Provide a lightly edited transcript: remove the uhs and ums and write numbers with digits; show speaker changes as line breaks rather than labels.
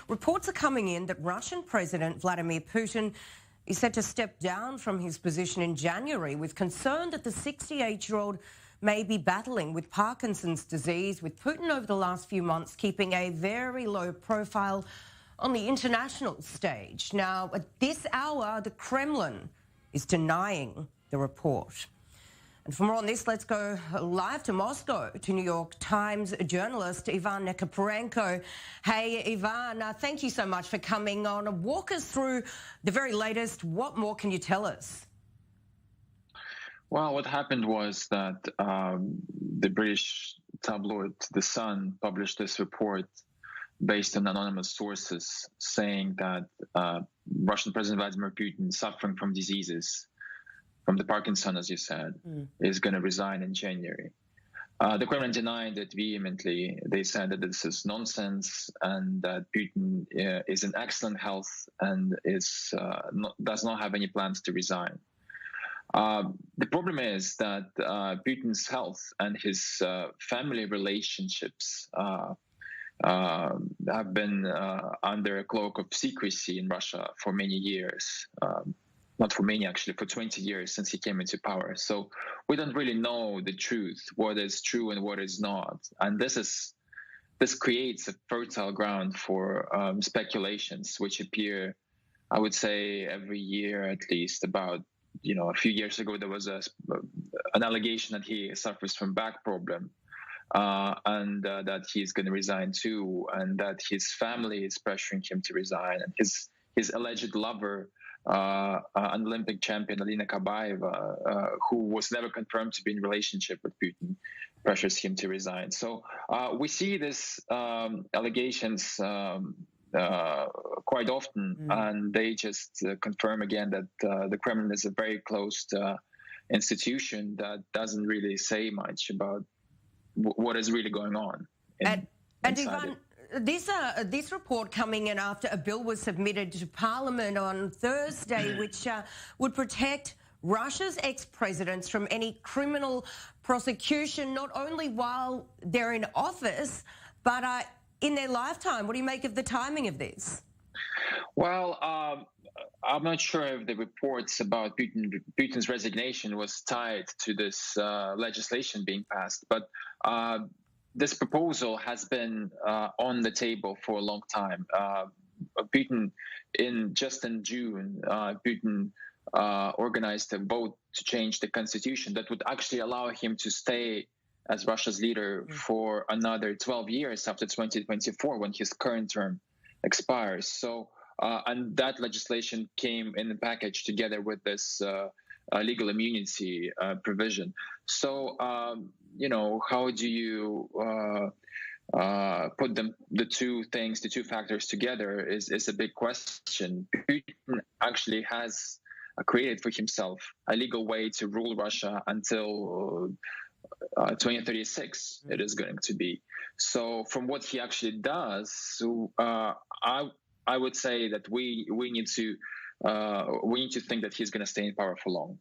reports are coming in that Russian President Vladimir Putin is set to step down from his position in January, with concern that the 68-year-old may be battling with Parkinson's disease, with Putin over the last few months keeping a very low profile on the international stage. Now, at this hour, the Kremlin is denying the report. And for more on this, let's go live to Moscow to New York Times journalist Ivan Nekoporenko. Hey, Ivan, thank you so much for coming on. Walk us through the very latest. What more can you tell us?
Well, what happened was that the British tabloid The Sun published this report based on anonymous sources saying that Russian President Vladimir Putin, suffering from diseases, from the Parkinson, as you said, is going to resign in January. The Kremlin denied it vehemently. They said that this is nonsense and that Putin is in excellent health and does not have any plans to resign. The problem is that Putin's health and his family relationships have been under a cloak of secrecy in Russia for many years. Not for many, actually, for 20 years since he came into power. So we don't really know the truth, what is true and what is not. And this creates a fertile ground for speculations, which appear, I would say, every year at least. About, a few years ago, there was an allegation that he suffers from back problem and that he's going to resign too, and that his family is pressuring him to resign, and his alleged lover, an Olympic champion, Alina Kabaeva, who was never confirmed to be in relationship with Putin, pressures him to resign. So we see these allegations quite often, and they just confirm again that the Kremlin is a very closed institution that doesn't really say much about what is really going on.
And Ivan, this report coming in after a bill was submitted to Parliament on Thursday, which would protect Russia's ex-presidents from any criminal prosecution, not only while they're in office, but in their lifetime. What do you make of the timing of this?
Well, I'm not sure if the reports about Putin's resignation was tied to this legislation being passed, but this proposal has been on the table for a long time. Putin, just in June, Putin organized a vote to change the constitution that would actually allow him to stay as Russia's leader for another 12 years after 2024, when his current term expires. So, and that legislation came in a package together with this legal immunity provision. So, how do you put the two factors together is a big question. Putin actually has created for himself a legal way to rule Russia until 2036. It is going to be. So, from what he actually does, I would say that we need to think that he's going to stay in power for long.